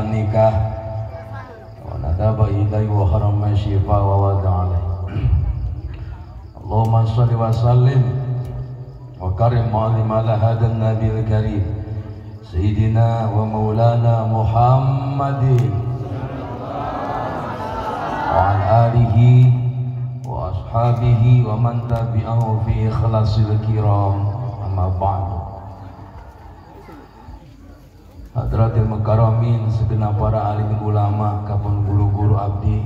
nikah wa nadaba ilaihi wa harama syifa wa wada alaihi. Allahumma shalli wa sallim wa karim ma'alim ala hadan nabiil karim sayyidina wa maulana Muhammadin wa ala alihi wa ashabihi wa man tabi'ahu fi ikhlasil kiram, amma ba'du. Hadratil Mukaramin, segenap para alim ulama kapun guru-guru abdi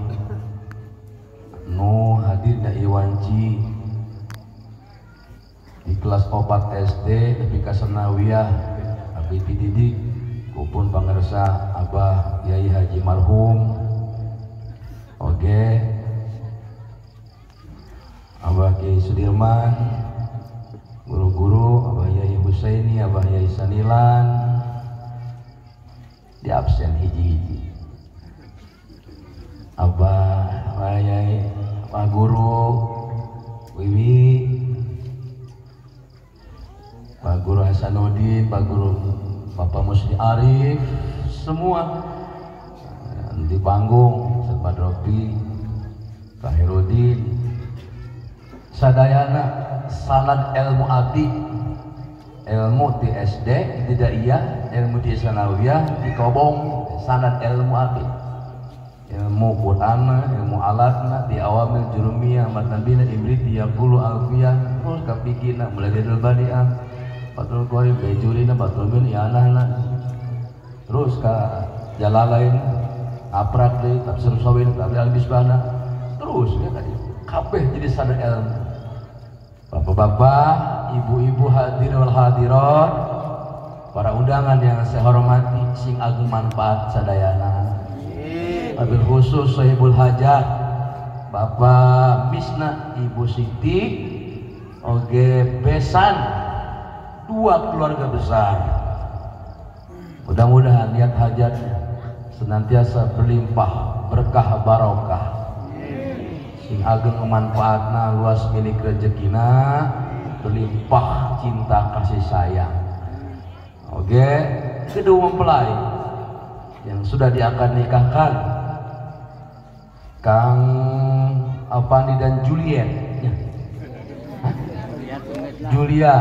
nu hadir da iwanci di kelas 4 SD nepi ka sanawiyah abdi dididik kupun pangarsa Abah Yai Haji marhum oge Abah Kiai Sudirman, guru-guru Abah Yai Husaini, Abah Yai Sanilan di absen hiji-hiji. Abah Yai, Pak Guru Wiwi, Pak Guru Hasanuddin, Pak Guru Bapak Musli Arif, semua di panggung Ustaz Robi, Pak Herudin, sadayana sanad ilmu abdi, ilmu di SD, di Daiyah, ilmu di Sanawiyah, di Kobong, sanad ilmu abdi, ilmu Quran, ilmu alatna, di awamil jurumiyah, matnabila, imriti, yakulu, alfiyah, terus kapikina, mulai dari badi'ah, patul kori, bejurina, patul bin, ianahna, terus ke jalalain, aprak deh, tafsir sawin, tafsir al-bisbana, terus ya tadi, kabeh jadi sanad ilmu. Bapak-bapak, ibu-ibu hadirin wal hadirat, para undangan yang saya hormati, sing agung manfaat sadayana. Wabil khusus sahibul hajat, Bapak Misna, Ibu Siti, oge besan, dua keluarga besar. Mudah-mudahan niat hajatnya senantiasa berlimpah, berkah barokah. Sing ageng manfaatna luas milik rezekina, berlimpah cinta kasih sayang. Oke, kedua mempelai yang sudah diakan nikahkan, Kang Avandi dan Juliet, Julia,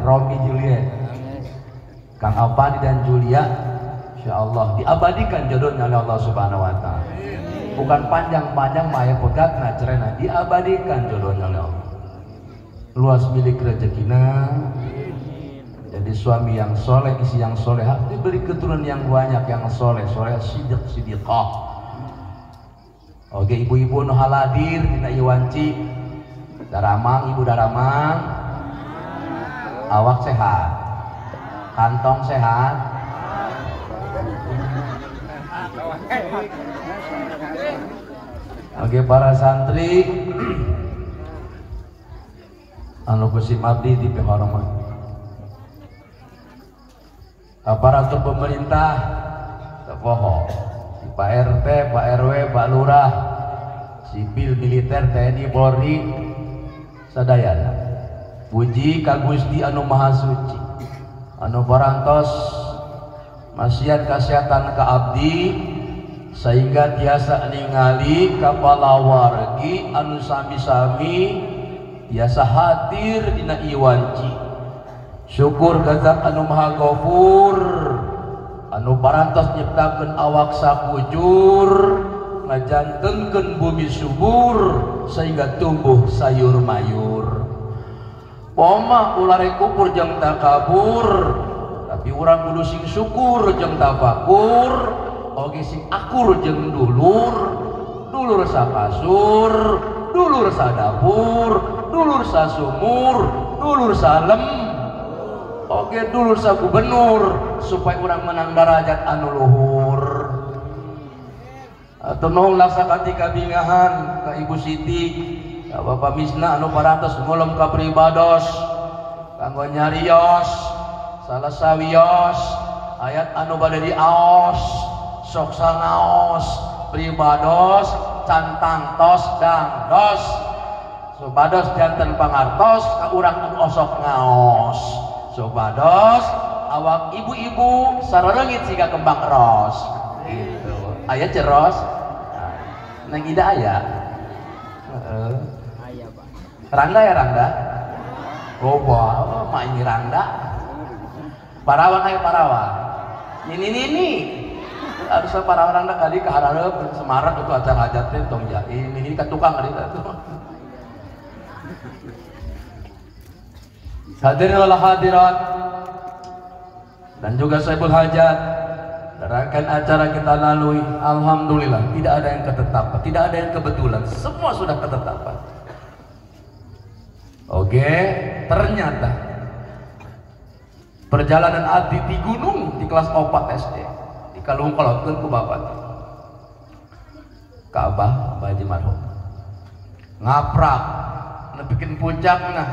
Romi Juliet, Kang Avandi dan Julia, insya Allah diabadikan jodohnya oleh Allah Subhanahu Wa Taala. Bukan panjang-panjang maya pegat na cerena, diabadikan jodohnya oleh Allah. Luas milik rezekina, jadi suami yang soleh, istri yang solehah, diberi keturunan yang banyak, yang soleh, sidik, sidikah. Oke, ibu-ibu nu haladir dina iwanci, Daramang, Ibu Daramang, awak sehat, kantong sehat. Oke, para santri anu kusim abdi di hormat, aparatur pemerintah poho, si Pak RT, Pak RW, Pak Lurah, sipil, militer, TNI, Polri, sadayana puji ka Gusti anu Maha Suci, anu parantos masihan kesehatan ka abdi sehingga tiasa ningali kapala wargi anu sami-sami tiasa hadir dina iwanci. Syukur ka Zat anu Maha Ghafur anu parantos nyiptakeun awak sakujur, ngajantengkeun bumi subur sehingga tumbuh sayur mayur. Poma ulare kupur jeung takabur, tapi urang kudu sing syukur jeung tafakur. Oge sing akur jeung dulur, dulur sakasur, dulur sadapur, dulur sasumur, dulur salem, oge dulur sagubernur, supaya urang menang derajat anu luhur. Atuh laksa katika bingahan ka Ibu Siti, ka Bapak Misna anu parantos ngolom ka pribados, kanggo nyarios, salah sawios, ayat anu bade diaos. Sok sangaos pribados cantang tos dangdos supados janten pangartos ka urang anu osok ngaos supados awak ibu-ibu sarorengit siga kembang ros. Ayah ceros. Neng Ida ayah. Rangga ya Rangga. Oh wow, mak ini Rangga. Parawan ayah parawan. Ini. Harusnya parawan Rangga kali ke harap Semarang itu acara hajatnya tong ja. Ini ke tukang kali itu. Hadirin wal hadirat dan juga Saibul Hajat, rangkaian acara kita lalui, alhamdulillah tidak ada yang ketetapan, tidak ada yang kebetulan, semua sudah ketetapan. Oke, ternyata perjalanan abdi di gunung di kelas 4 SD di kalungkolotkeun ku bapak Ka'bah Baji Marhum ngaprak nepikeun puncakna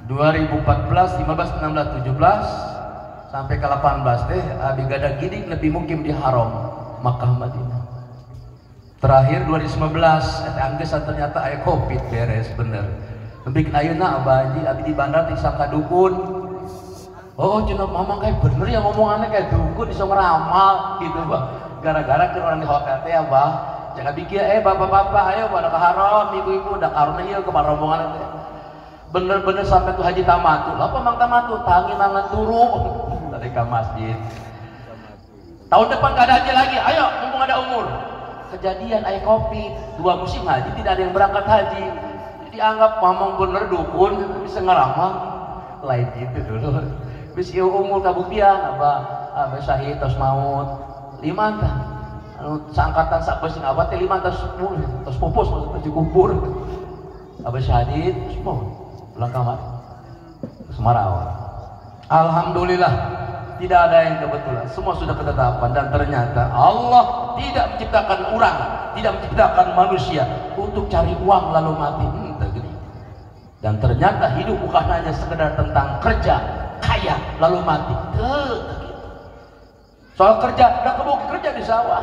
2014, 15, 16, 17 sampai ke 18 teh abi gadah gidik lebih mungkin di haram Makkah Madinah. Terakhir 2019 eta anggeus ternyata aya Covid beres bener. Lebih ayeuna abaji abi di bandar ti saka dukun. Oh cenah mamang kayak bener ya ngomongannya kayak dukun iso ngeramal gitu, Bang. Gara-gara keur urang di hotel teh ya, Bang. Jangan pikir bapak-bapak ayo pada ke haram, ibu-ibu udah karena ieu ke rombongan teh. Bener-bener sampai tuh haji tamatu apa mang tamatu tangi mangan turu dari ke masjid. Tahun depan gak ada haji lagi, ayo mumpung ada umur. Kejadian ayah Covid 2 musim haji tidak ada yang berangkat haji, jadi anggap mamang bener dukun bisa ngeramal lain gitu dulu. Bis ieu umur kabuktian abah syahid tos maut 5 tah anu saangkatan sak beusing abah teh 5 tos pupus tos dikubur abah syahid tos maut pulang kamar Semarang. Alhamdulillah tidak ada yang kebetulan, semua sudah ketetapan dan ternyata Allah tidak menciptakan orang, tidak menciptakan manusia untuk cari uang lalu mati. Dan ternyata hidup bukan hanya sekedar tentang kerja kaya lalu mati. Soal kerja, udah kebuk kerja di sawah,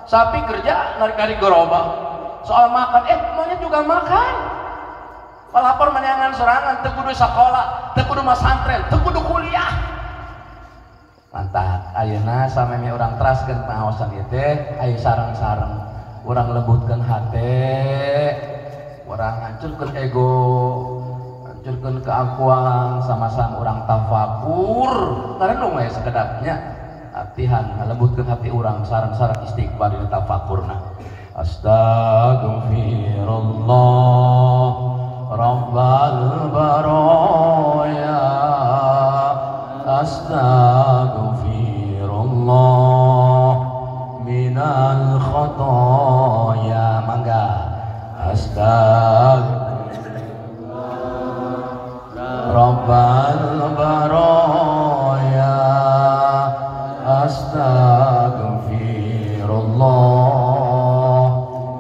sapi kerja narik-narik gerobak. Soal makan, monyet juga makan. Lapar menyangan serangan, teu kudu sekolah, teu kudu masantren, teu kudu kuliah. Mantap, ayeuna sameme urang teraskeun pengaosan ieu teh, aya sareng-sareng urang lembutkeun hate, urang hancurkeun ego, hancurkeun keakuan, sama-sama urang tafakur, tarenung we sekedapnya. Atihan lembutkeun hati urang sareng-sareng istighfar dina tafakurna. Astagfirullah Rabbal baraya astaghfirullah minal khotoya. Mangga astaghfirullah Rabbal baraya astaghfirullah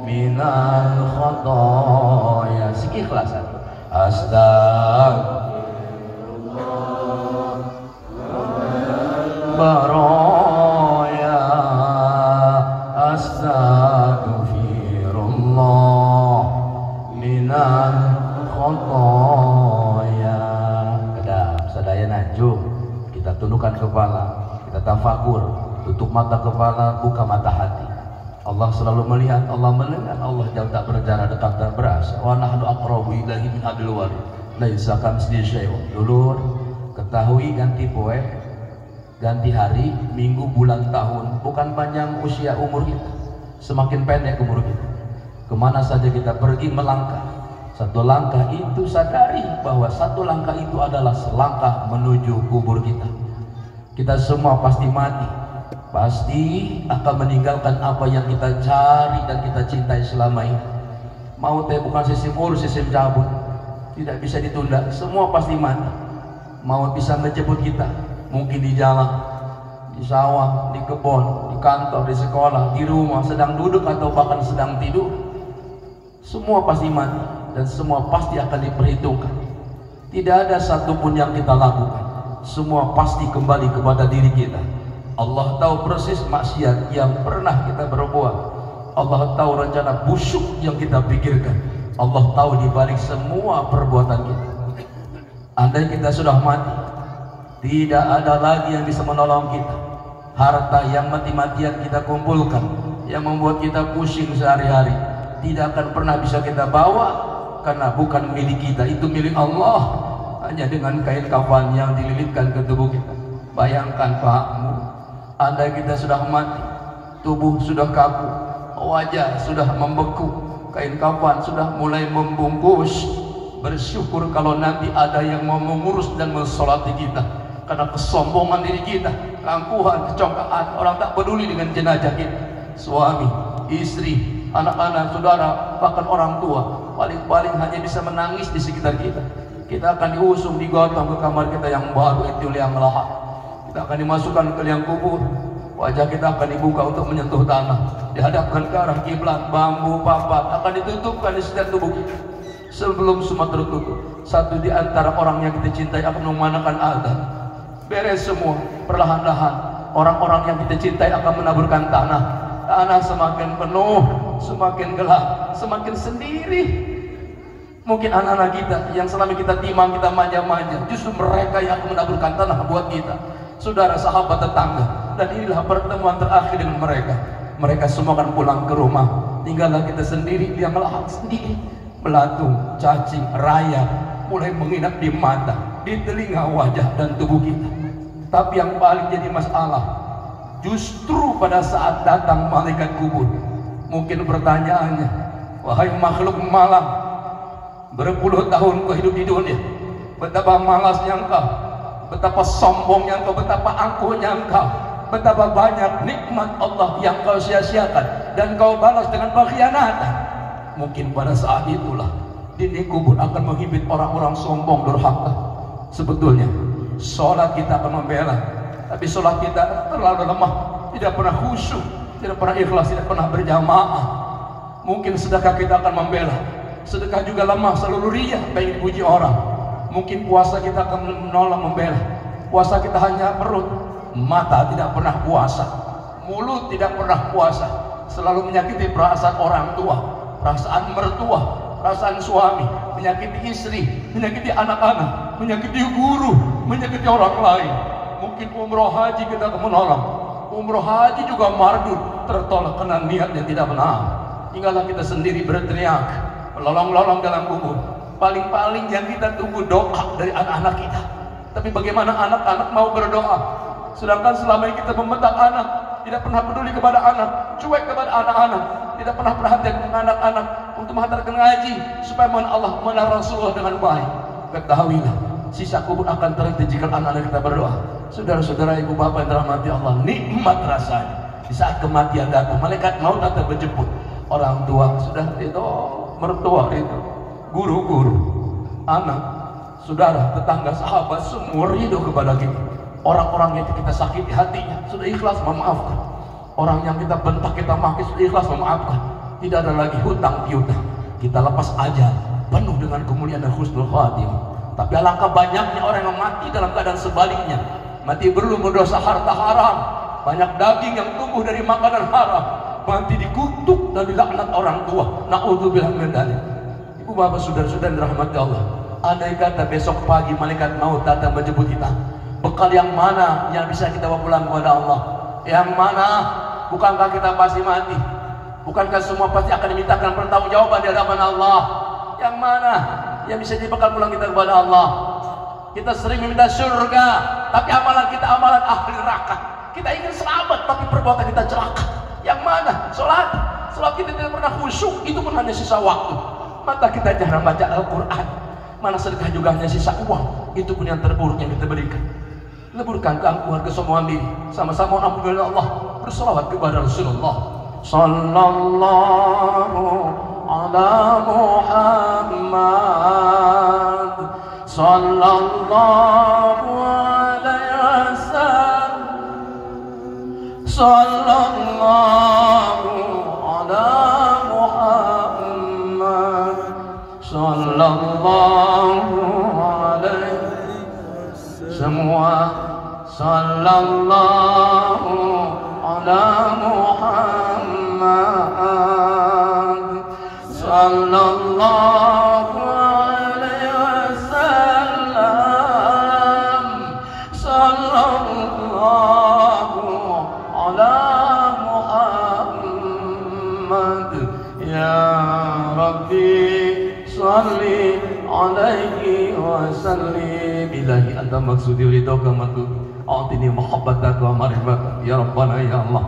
minal khotoya. Sikih kelasan astagfirullah baraya astagfirullah minal khotoya. Kedap sadaya najum kita tundukkan kepala, kita tafakur, tutup mata kepala, buka mata hati. Allah selalu melihat, Allah mendengar, Allah jauh tak berjarak, dekat dan berasa. Wa nahnu aqrabu ilaihi min hablil warid. Laisa kamitslihi syai'un. Dulur, ketahui ganti poe, ganti hari, minggu, bulan, tahun, bukan panjang usia umur kita, semakin pendek umur kita. Kemana saja kita pergi melangkah, satu langkah itu sadari bahwa satu langkah itu adalah selangkah menuju kubur kita. Kita semua pasti mati, pasti akan meninggalkan apa yang kita cari dan kita cintai selama ini. Maut bukan sistem urus, sistem cabut, tidak bisa ditunda, semua pasti mati. Maut bisa menjemput kita, mungkin di jalan, di sawah, di kebun, di kantor, di sekolah, di rumah, sedang duduk atau bahkan sedang tidur. Semua pasti mati dan semua pasti akan diperhitungkan. Tidak ada satupun yang kita lakukan, semua pasti kembali kepada diri kita. Allah tahu persis maksiat yang pernah kita berbuat. Allah tahu rencana busuk yang kita pikirkan. Allah tahu di balik semua perbuatan kita. Andai kita sudah mati, tidak ada lagi yang bisa menolong kita. Harta yang mati-matian kita kumpulkan, yang membuat kita pusing sehari-hari tidak akan pernah bisa kita bawa, karena bukan milik kita, itu milik Allah. Hanya dengan kain kafan yang dililitkan ke tubuh kita. Bayangkan Pakmu, andai kita sudah mati, tubuh sudah kaku, wajah sudah membeku, kain kafan sudah mulai membungkus, bersyukur kalau nanti ada yang mau mengurus dan mensolati kita. Karena kesombongan diri kita, keangkuhan, kecongkaan, orang tak peduli dengan jenazah kita. Suami, istri, anak-anak, saudara, bahkan orang tua, paling-paling hanya bisa menangis di sekitar kita. Kita akan diusung, digotong ke kamar kita yang baru, itu liang lahat. Kita akan dimasukkan ke liang kubur. Wajah kita akan dibuka untuk menyentuh tanah, dihadapkan ke arah kiblat, bambu, papat akan ditutupkan di setiap tubuh kita. Sebelum semua tertutup, satu di antara orang yang kita cintai akan memanakan azan. Beres semua, perlahan-lahan orang-orang yang kita cintai akan menaburkan tanah. Tanah semakin penuh, semakin gelap, semakin sendiri. Mungkin anak-anak kita yang selama kita timang, kita manja-manja, justru mereka yang akan menaburkan tanah buat kita. Saudara, sahabat, tetangga, dan inilah pertemuan terakhir dengan mereka. Mereka semua akan pulang ke rumah, tinggallah kita sendiri, dia melahat sendiri. Belatung, cacing, rayap mulai menginap di mata, di telinga, wajah, dan tubuh kita. Tapi yang paling jadi masalah, justru pada saat datang malaikat kubur, mungkin pertanyaannya, wahai makhluk malang, berpuluh tahun kau hidup di dunia, betapa malasnya engkau, betapa sombongnya engkau, betapa angkuhnya engkau, betapa banyak nikmat Allah yang kau sia-siakan dan kau balas dengan pengkhianatan. Mungkin pada saat itulah dinding kubur akan menghibit orang-orang sombong durhaka. Sebetulnya sholat kita akan membela, tapi sholat kita terlalu lemah, tidak pernah khusyuk, tidak pernah ikhlas, tidak pernah berjamaah. Mungkin sedekah kita akan membela, sedekah juga lemah, selalu riya, pengen dipuji orang. Mungkin puasa kita akan menolong membela, puasa kita hanya perut, mata tidak pernah puasa, mulut tidak pernah puasa, selalu menyakiti perasaan orang tua, perasaan mertua, perasaan suami, menyakiti istri, menyakiti anak-anak, menyakiti guru, menyakiti orang lain. Mungkin umroh haji kita akan menolong, umroh haji juga mardud, tertolak karena niatnya tidak benar. Tinggallah kita sendiri berteriak, melolong-lolong dalam kubur. Paling-paling yang kita tunggu doa dari anak-anak kita. Tapi bagaimana anak-anak mau berdoa? Sedangkan selama ini kita membentak anak, tidak pernah peduli kepada anak, cuek kepada anak-anak, tidak pernah perhatian dengan anak-anak untuk menghantarkan ngaji supaya mengenal Allah, mengenal Rasulullah dengan baik. Ketahuilah, sisa kubur akan terhenti jika anak-anak kita berdoa. Saudara-saudara, ibu bapak yang dirahmati Allah, nikmat rasanya di saat kematian datang, malaikat maut datang menjemput. Orang tua sudah itu, mertua itu, guru-guru, anak, saudara, tetangga, sahabat, semua ridho kepada kita. Orang-orang yang kita sakiti hatinya sudah ikhlas memaafkan. Orang yang kita bentak, kita maki, sudah ikhlas memaafkan. Tidak ada lagi hutang piutang. Kita lepas ajal penuh dengan kemuliaan dan husnul khatimah. Tapi alangkah banyaknya orang yang mati dalam keadaan sebaliknya, mati belum berdosa harta haram, banyak daging yang tumbuh dari makanan haram, mati dikutuk dan dilaknat orang tua. Na'udzubillah min dzalik. Ibu bapak saudara-saudara dirahmati Allah, andai kata besok pagi malaikat maut datang menjemput kita, bekal yang mana yang bisa kita bawa pulang kepada Allah? Yang mana? Bukankah kita pasti mati? Bukankah semua pasti akan dimintakan pertanggungjawaban di hadapan Allah? Yang mana yang bisa jadi bekal pulang kita kepada Allah? Kita sering meminta surga, tapi amalan kita amalan ahli neraka. Kita ingin selamat, tapi perbuatan kita celaka. Yang mana? Sholat kita tidak pernah khusyuk, itu pun hanya sisa waktu. Mata kita jarang baca Al-Quran, mana sedekah juga hanya sisa uang, itu pun yang terburuk yang kita berikan. Leburkan keangkuhan, kesombongan diri, sama-sama alhamdulillah Allah, bersalawat kepada Rasulullah sallallahu ala Muhammad sallallahu alaihi wasallam, sallallahu ala Muhammad sallallahu alaihi, semua sallallahu ala Muhammad sallallahu alaihi wasallam, sallallahu ala Muhammad anta maksudi ridhoka matlub a'tini mahabbatak wa ma'rifatak ya Rabbana ya Allah.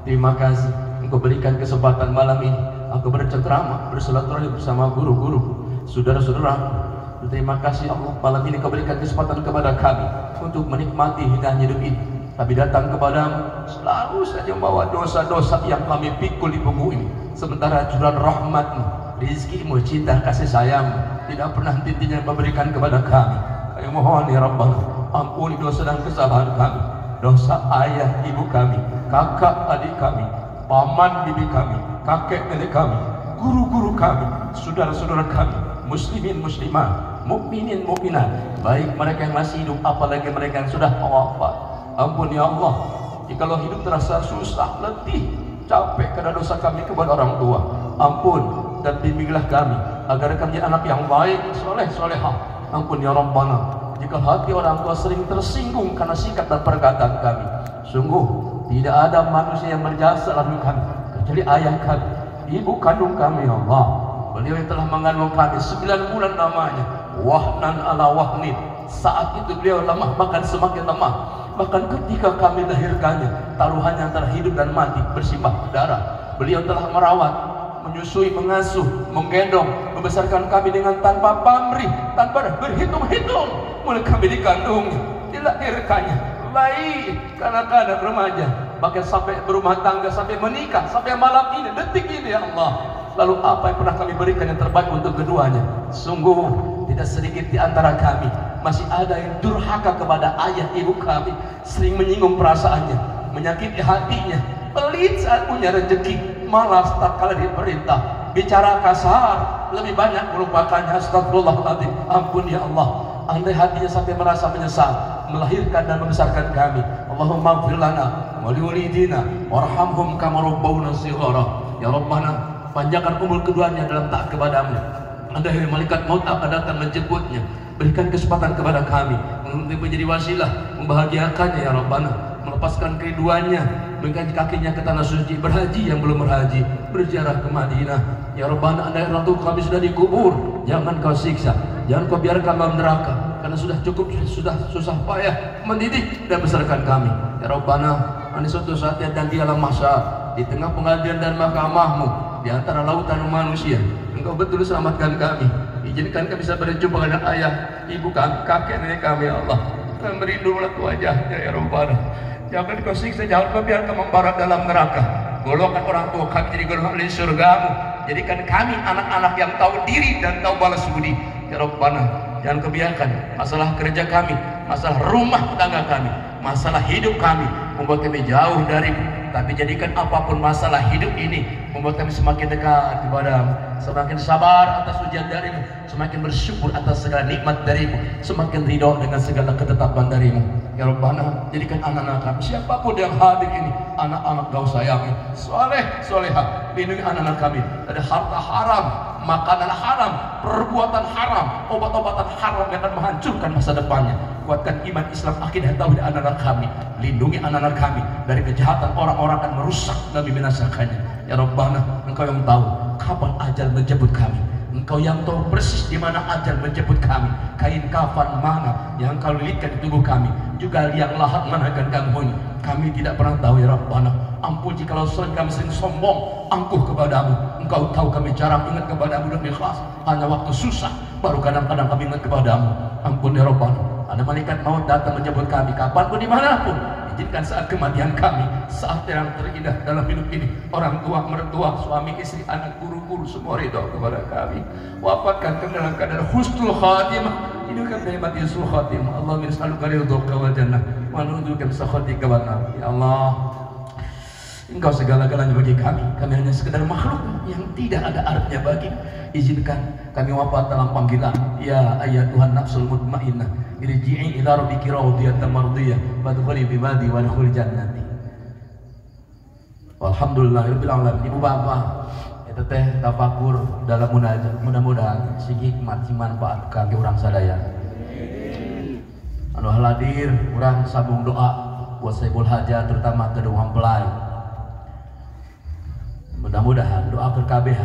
Terima kasih Engkau berikan kesempatan malam ini aku bercengkrama bersilaturahmi bersama guru-guru saudara-saudara. Terima kasih Allah, malam ini Kau berikan kesempatan kepada kami untuk menikmati indahnya hidup ini. Kami datang kepadamu selalu saja membawa dosa-dosa yang kami pikul di punggung ini. Sementara curahan rahmat-Mu, rizki-Mu, cinta kasih sayang tidak pernah henti-hentinya memberikan kepada kami. Kami mohon ya Rabbana, ampuni dosa dan kesalahan kami, dosa ayah ibu kami, kakak adik kami, paman bibi kami, kakek nenek kami, guru-guru kami, saudara-saudara kami, muslimin muslimat, mukminin mukminat, baik mereka yang masih hidup apalagi mereka yang sudah wafat. Ampun ya Allah, jikalau hidup terasa susah, letih, capek karena dosa kami kepada orang tua, ampun dan bimbinglah kami agar kami menjadi anak yang baik, soleh, solehah. Ampun ya Rabbana, jika hati orang tua sering tersinggung karena sikap dan perkataan kami, sungguh tidak ada manusia yang berjasa lalu kami kecuali ayah kami, ibu kandung kami ya Allah. Beliau yang telah mengandung kami 9 bulan namanya wahnan ala wahnin. Saat itu beliau lemah, bahkan semakin lemah. Bahkan ketika kami lahirkannya, taruhannya antara hidup dan mati, bersimbah darah. Beliau telah merawat, menyusui, mengasuh, menggendong, membesarkan kami dengan tanpa pamrih, tanpa berhitung-hitung. Mulai kami dikandungnya, dilahirkannya, bayi, kanak-kanak, remaja, bahkan sampai berumah tangga, sampai menikah, sampai malam ini, detik ini ya Allah. Lalu apa yang pernah kami berikan yang terbaik untuk keduanya? Sungguh tidak sedikit di antara kami masih ada yang durhaka kepada ayah ibu kami, sering menyinggung perasaannya, menyakiti hatinya, pelit saat punya rezeki, malas tak kala diperintah, bicara kasar, lebih banyak melupakannya. Astagfirullahaladzim, ampun ya Allah. Andai hatinya sampai merasa menyesal melahirkan dan membesarkan kami, Allahumma ighfir lana wa liwalidina warhamhum kama rabbawna shighara. Ya Rabbana, panjangkan umur keduanya dalam taat kepadamu. Andai malaikat maut akan datang menjemputnya, berikan kesempatan kepada kami untuk menjadi wasilah membahagiakannya ya Rabbana, melepaskan kerinduannya, mengganti kakinya ke tanah suci, berhaji yang belum berhaji, berziarah ke Madinah ya Rabbana. Andai orang tua kami sudah dikubur, jangan Kau siksa, jangan Kau biarkan dalam neraka, karena sudah cukup, sudah susah payah mendidik dan besarkan kami ya Rabbana. Andai suatu saat dan di alam mahsyar, di tengah pengadilan dan mahkamah-Mu, di antara lautan manusia, Engkau betul selamatkan kami, izinkan kami bisa berjumpa dengan ayah, ibu kami, kakek nenek kami ya Allah. Dan merindulah wajahnya ya Rabbana. Jangan Kau siksa, jangan Kau biarkan membarat dalam neraka. Golongan orang tua kami jadi golongan di surga-Mu. Jadikan kami anak-anak yang tahu diri dan tahu balas budi ya Rabbana. Jangan Kau biarkan masalah kerja kami, masalah rumah tangga kami, masalah hidup kami membuat kami jauh dari-Mu. Tapi jadikan apapun masalah hidup ini membuat kami semakin dekat kepada-Mu, semakin sabar atas ujian dari-Mu, semakin bersyukur atas segala nikmat dari-Mu, semakin ridho dengan segala ketetapan dari-Mu ya Rabbana. Jadikan anak-anak kami, siapapun yang hadir ini, anak-anak Kau sayangi, soleh, solehah, lindungi anak-anak kami dari harta haram, makanan haram, perbuatan haram, obat-obatan haram yang akan menghancurkan masa depannya. Kuatkan iman Islam, akidah tauhid anak-anak kami, lindungi anak-anak kami dari kejahatan orang-orang akan merusak dan membinasakannya ya Rabbana. Engkau yang tahu kapan ajal menjemput kami, Engkau yang tahu persis di mana ajal menjemput kami, kain kafan mana yang Kau lilitkan di tubuh kami, juga liang lahat mana akan kami. Kami tidak pernah tahu ya Rabbana. Ampun jikalau kami sering sombong, angkuh kepadamu. Engkau tahu kami jarang ingat kepadamu dan ikhlas, hanya waktu susah baru kadang-kadang kami ingat kepadamu. Ampun ya Rabbana. Ada malaikat maut datang menjemput kami kapanpun dimanapun. Izinkan saat kematian kami, saat yang terindah dalam hidup ini, orang tua, mertua, suami, istri, anak, guru-guru semua ridho kepada kami. Wafatkan kami dalam keadaan husnul khatimah, hidupkan kami mati husnul khatimah. Allahumma nas'aluka ridhaka wal jannah wa na'udzubika min sakhatika wan nar. Ya Allah, Engkau segala-galanya bagi kami. Kami hanya sekedar makhluk yang tidak ada artinya bagi. Izinkan kami wafat dalam panggilan ya ayat Tuhan nafsul mutmainnah, irji'i ila rabbiki radiyatan mardiyah wadkhuli bi ibadi wadkhul jannati. Walhamdulillahirabbil alamin. Ibu bapak, eta teh tafakur dalam munajat, mudah-mudahan si hikmat si manfaat kangge urang sadaya. Anu hadir urang sambung doa buat Saibul Hajat, terutama kedua mempelai. Mudah-mudahan doa ke kabeh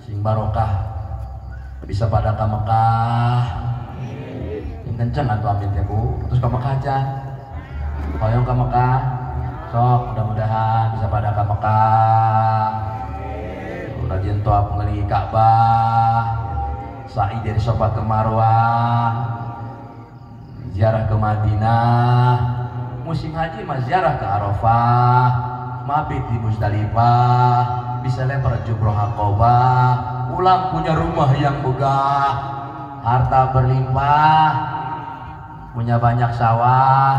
sing barokah bisa pada ka Mekah, sing kenceng atau amin teh ku terus ke Mekah aja hoyong ke Mekah sok mudah-mudahan bisa pada ke Mekah rajin toab ngelihat Ka'bah sa'i dari Safa ke Marwah ziarah ke Madinah musim haji mah ziarah ke Arafah mabit di Musdalifah bisa lempar jumroh Aqabah ulang punya rumah yang megah harta berlimpah punya banyak sawah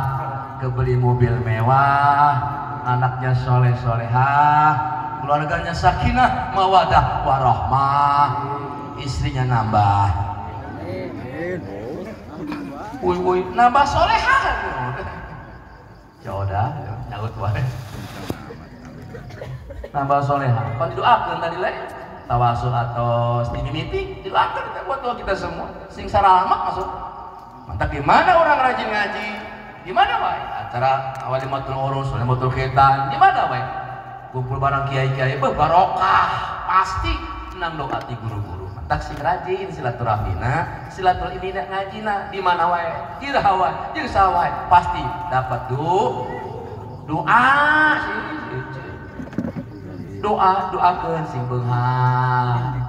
kebeli mobil mewah anaknya soleh solehah keluarganya sakinah mawadah warahmah istrinya nambah nambah solehah jodoh nyaut wae nambah solehah kan didoakeun tadi lain tawasul atau mimiti didoakeun kita buat doa kita semua sing saramak masuk mantap gimana orang rajin ngaji gimana wae acara walimatul urus walimatul khitan gimana wae kumpul barang kiai-kiai barokah pasti nang doa ti guru-guru tak sing rajin silaturahmina silaturahmina ngajina di mana wae jirawa jeung sawae pasti dapat doa doakeun sing beunghang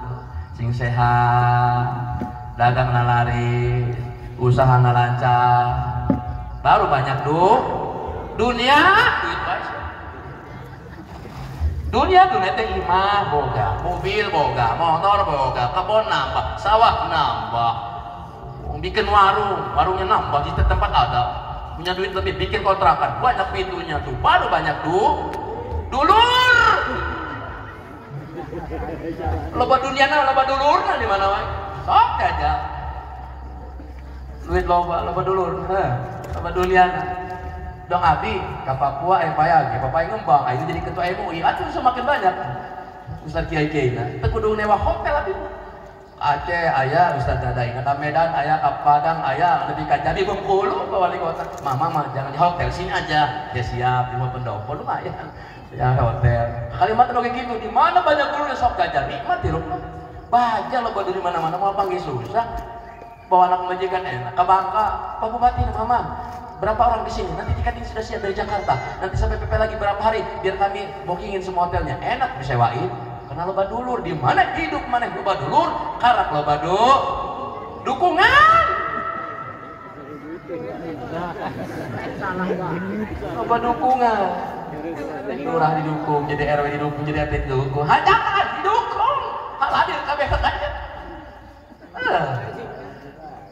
sing sehat dagang nalari usaha lancar baru banyak dunia duit bae dunia teh imah boga mobil boga motor boga kebon nambah sawah nambah bikin warungnya nambah di tempat ada punya duit lebih bikin kontrakan banyak pintunya tuh baru banyak dulur loba dunia loba dulurna di mana wae sok aja duit loba dulur loba dunia dong abdi ke Papua payah papai ngembang ayo jadi ketua MUI atuh semakin banyak Ustaz kiai-kiai na teu kudu nyewa hotel abdi Aceh aya Ustaz Dadaing ka Medan aya ka Padang aya lebih ka Jambi Bengkulu ke wali kota mama mah jangan di hotel sini aja ya siap di pendopo lumayan ya hotel kalimat oge kitu di mana banyak guru sok gajah nikmat di rumah baja lo di mana-mana mau panggil susah bawa anak majikan enak ke Bangka Pak Bupati mama berapa orang di sini? Nanti tiketing sudah siap dari Jakarta. Nanti sampai PP lagi berapa hari? Biar kami bookingin semua hotelnya. Enak disewain. Karena loba dulur. Di mana hidup mana loba dulur? Karak loba dukungan. Loba dukungan. Lurah didukung, jadi RW didukung, jadi RT didukung. Jangan didukung. Hal hadir kabeh aja.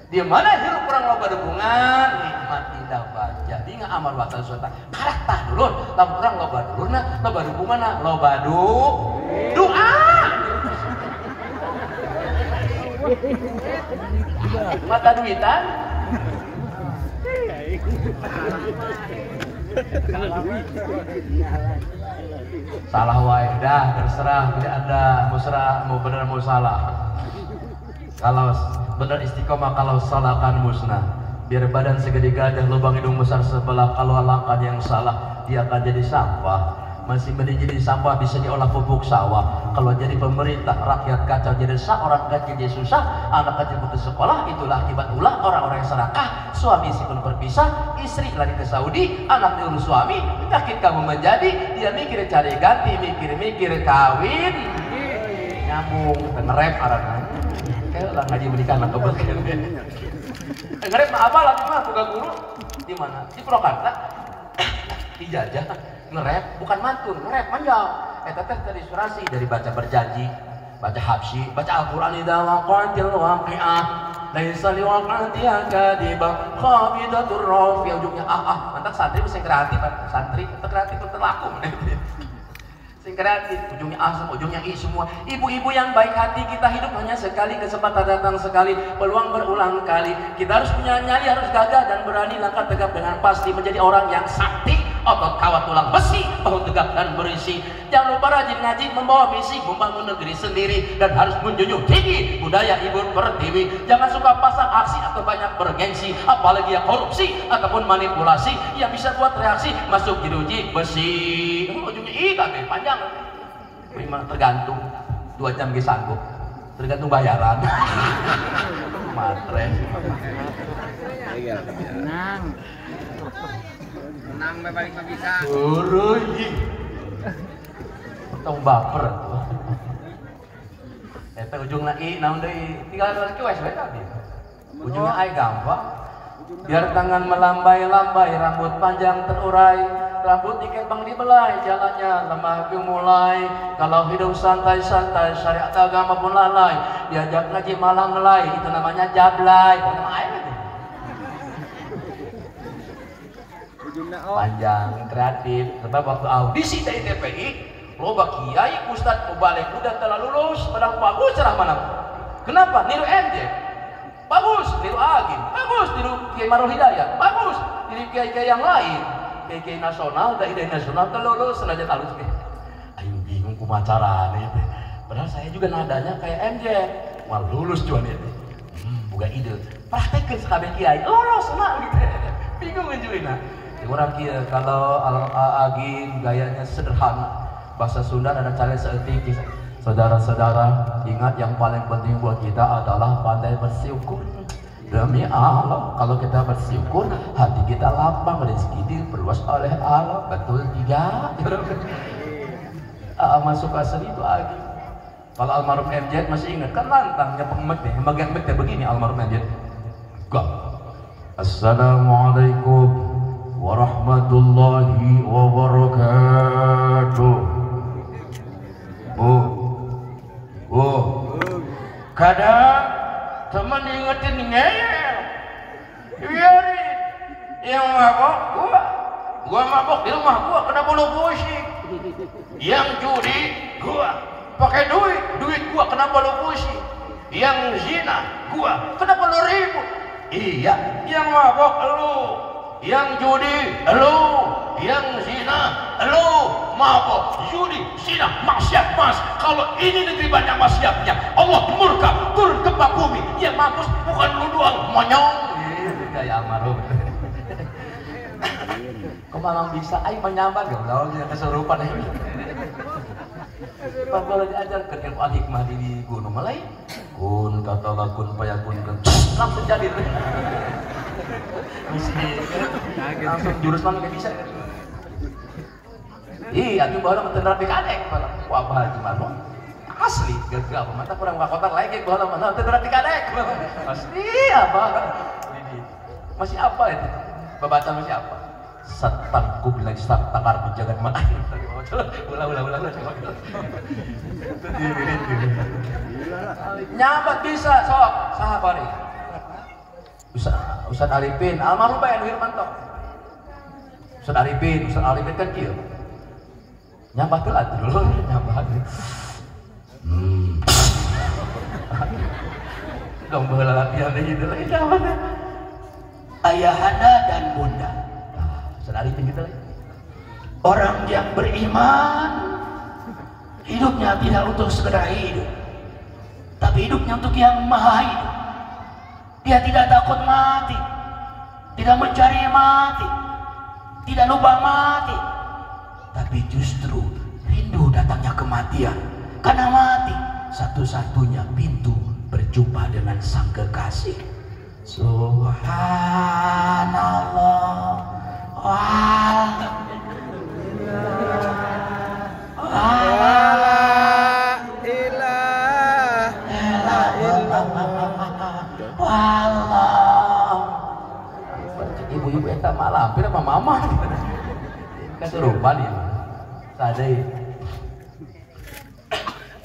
Di mana hidup kurang loba dukungan nikmat tidak baca binga amal wasal suata karakter dulur lamun urang loba dulurna loba dukunganna loba doa mata duitan salah wae dah terserah tidak ada mau benar mau salah kalau benar istiqomah kalau salah kan musnah biar badan segede gajah lubang hidung besar sebelah kalau langkah yang salah dia akan jadi sampah masih mending jadi sampah bisa diolah pupuk sawah kalau jadi pemerintah rakyat kacau jadi orang kecil jadi susah anak kecil putus sekolah itulah akibat ulah orang-orang yang serakah suami si pun berpisah istri lari ke Saudi anak diurus suami penyakit kamu menjadi dia mikir cari ganti mikir kawin nyambung ngerep arahnya lah ngaji menikah nak kebetulan ngerep mah apa lagi mah bukan guru di mana di Purwakarta dijajah ngerep bukan mantun ngerep manjal teh dari surasi dari baca berjanji baca habsyi baca Al-Qur'an idza waqa'atil waqi'ah laisa liwaqa'atiha kadibah khabidatur rafi ujungnya mantap santri bisa kreatif santri kreatif terlaku sing kreatif ujungnya semua ujungnya semua ibu-ibu yang baik hati kita hidup hanya sekali kesempatan datang sekali peluang berulang kali kita harus punya nyali harus gagah dan berani langkah tegap dengan pasti menjadi orang yang sakti otot kawat tulang besi bahu tegap dan berisi jangan lupa rajin ngaji membawa misi membangun negeri sendiri dan harus menjunjung tinggi budaya ibu pertiwi jangan suka pasang aksi atau banyak bergengsi apalagi yang korupsi ataupun manipulasi yang bisa buat reaksi masuk jeruji besi ujungnya tapi panjang memang tergantung 2 jam sanggup tergantung bayaran. Matre. Menang. Menang balik mah bisa. Uruy. Tong baper tuh. Eta ujungna i naon deui? Tinggal cues we tadi. Ujungnya ai gampang. Biar tangan melambai-lambai, rambut panjang terurai, rambut ikat bang dibelai, jalannya lemah dimulai. Kalau hidup santai-santai, syariat agama pun lalai. Diajak ngaji malah ngelai, itu namanya jablay. Nama air itu. Panjang, kreatif. Sebab waktu audisi dari TPI, loba kiai, ustad, mubalik, udah telah lulus, padahal bagus cerah mana? Kenapa? Niru MJ. Bagus, niru Agim. Bagus, niru Kiai Maruf Hidayat. Bagus, niru kiai-kiai yang lain. Kiai-kiai nasional, dai-dai nasional lulus sengaja halus nih. Aing bingung kumacara nih. Padahal saya juga nadanya kayak MJ. Mal lulus cuan itu. Bukan ide. Praktekin sekali kiai. Lulus nah gitu. Bingung ngejuina. Orang kia kalau Agim gayanya sederhana. Bahasa Sunda ada cara seetik. Saudara-saudara, ingat yang paling penting buat kita adalah pandai bersyukur. Demi Allah, kalau kita bersyukur, hati kita lapang, rezeki diperluas oleh Allah. Betul tidak? Masuk asal itu lagi. Kalau almarhum MJ masih ingat kan lantangnya pengemek deh, bagian mek begini almarhum MJ. Assalamualaikum warahmatullahi wabarakatuh. Kadang teman ingetin ngeyel, biarin. Yang mabok gua mabok di rumah gua kenapa lu pusing? Yang judi gua pakai duit gua kenapa lu pusing? Yang zina gua kenapa lu ribut? Iya, yang mabok lu, yang judi lu, yang zina lu, mabok, judi, zina, maksiat mas. Kalau ini negeri banyak maksiatnya, Allah murka turun ke bumi. Yang mampus bukan lu doang, monyong. Kayak almarhum. Kok memang bisa? Ayo menyambar gak? Lalu dia kesurupan ini. Kalau diajarkan ilmu al-hikmah di Gunung Malai, kun katalah kun payakun kan langsung jadi. Langsung jurus mana nggak bisa. Iya, aku baru mentenar di kadek, wabah gimana? Asli, gak mata kurang kotor lagi, baru mentenar di kadek. Asli apa? Masih apa itu? Babatan masih apa? Setan ku bilang setan takar menjaga mana? Ulah. Nyabat bisa, sok, sahabari. Ustaz Arifin, almarhum Bayan Wirmanto. Ustaz Arifin kan kieu. Nyambat tuh dulu, nyambat. Dong baheula latihan gitu lagi nyambat. Ayahanda dan bunda. Ustaz Arifin gitu lagi. Orang yang beriman hidupnya tidak untuk sekedar hidup, tapi hidupnya untuk yang maha hidup. Dia tidak takut mati, tidak mencari mati, tidak lupa mati, tapi justru rindu datangnya kematian. Karena mati satu-satunya pintu berjumpa dengan sang kekasih. Subhanallah. Ibu-ibu eta malah hampir sama mama kesurupan ya sadai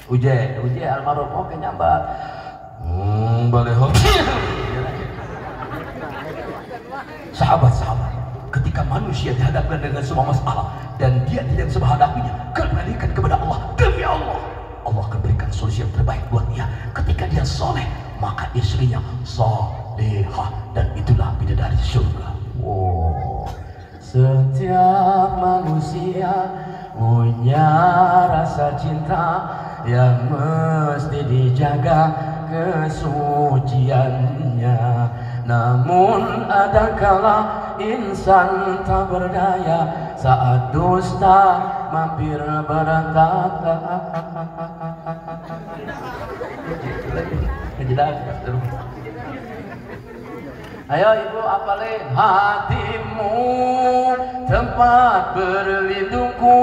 uje almarhum oke nyambat boleh sahabat-sahabat, ketika manusia dihadapkan dengan semua masalah dan dia tidak bisa menghadapinya, kembalikan kepada Allah. Demi Allah, Allah akan berikan solusi yang terbaik buat dia. Ketika dia soleh, maka istrinya solehah, dan itulah bidadari surga. Wow. Setiap manusia punya rasa cinta yang mesti dijaga kesuciannya. Namun ada kala insan tak berdaya saat dusta mampir berantakan. Ngejelas. Ayo ibu apalin. Hatimu tempat berlindungku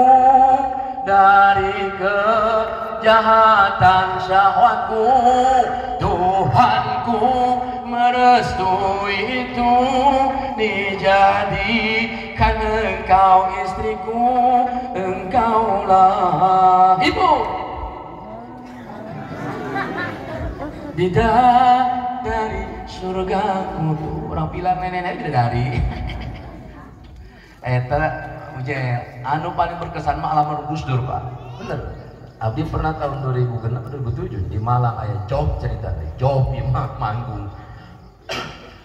dari kejahatan syahwatku. Tuhanku merestui itu, dijadikan engkau istriku, engkaulah ibu bidadari surgaku. Tuh orang pilar nenek-nenek bidadari. Eta anu paling berkesan mah alamar Gus Dur Pak, bener. Abdi pernah tahun 2006-2007 di Malang aya job cerita teh, job imah manggung.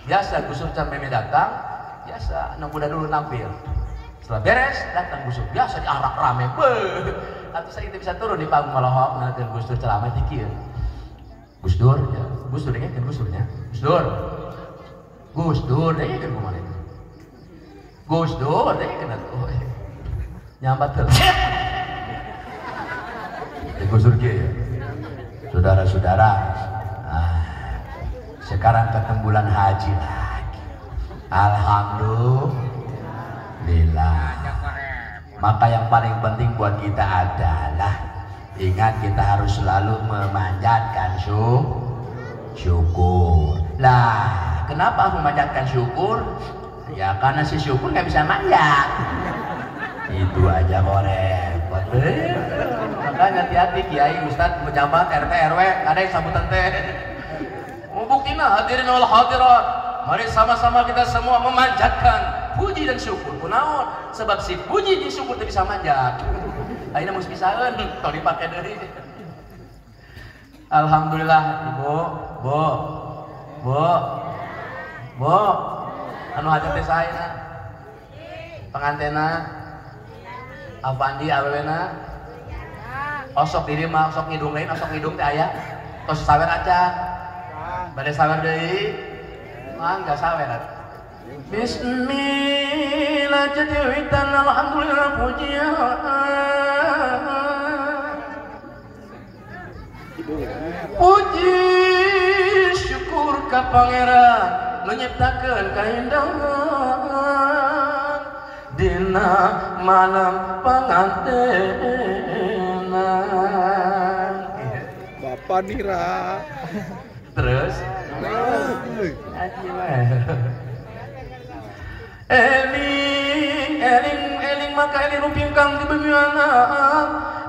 Biasa Gus Dur can meme datang, biasa anak muda dulu nampil. Setelah beres datang Gus Dur, biasa diarak rame. Atuh saya bisa turun di panggung malah nanti Gus Dur ceramah dikir. Gus Dur ya, Gus Dur kan Gus Durnya. Gus Dur. Gus Dur deh kan kemana itu? Gus Dur deh kan tuh. Nyambat terus. Gus Dur ya. Saudara-saudara, sekarang ketemu bulan haji lagi. Alhamdulillah. Maka yang paling penting buat kita adalah ingat kita harus selalu memanjatkan syukur. Lah, kenapa memanjatkan syukur? Ya karena si syukur nggak bisa manjat. Itu aja kok repot. Makanya hati-hati kiai, ustad, pejabat, RT, RW, ada yang sambutan teh. Buktinya hadirin wal hadirat, mari sama-sama kita semua memanjatkan puji dan syukur. Kunaon? Sebab si puji dan syukur tidak bisa manjat. Akhirnya mesti pisahan, kalau dipakai dari. Alhamdulillah, ibu, bu, anu hajat teh saya, pengantena, Avandi, awewena, osok diri mah, osok ngidung lain, osok ngidung teh ayah, tos sawer aja, badai sawer deui, mah enggak sawer. Bismillah jadi witan, alhamdulillah pujian. Puji syukur ka Pangeran menyiptakeun kaindahan dina malam pangantenan. Bapak Nira. Terus eling maka eling ruping kang dibemiana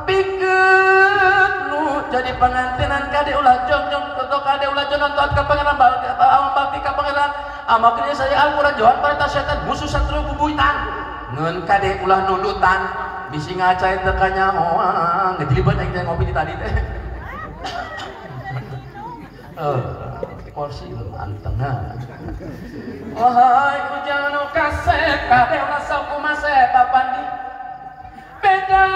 pikeun nu jadi pangantenan kade ulah jong toto kade ulah jong nonton ka pangeran awam bakti ka pangeran amakna saya Al-Qur'an johan pareta setan musuh satru bubuitan ngeun kade ulah nudutan bisi ngacai teu kanyahoan ngejlibeut aing teh ngopi di tadi teh. Porsi antengah. Wahai ujang nu kasep kade ulah sok kumasep papandi beda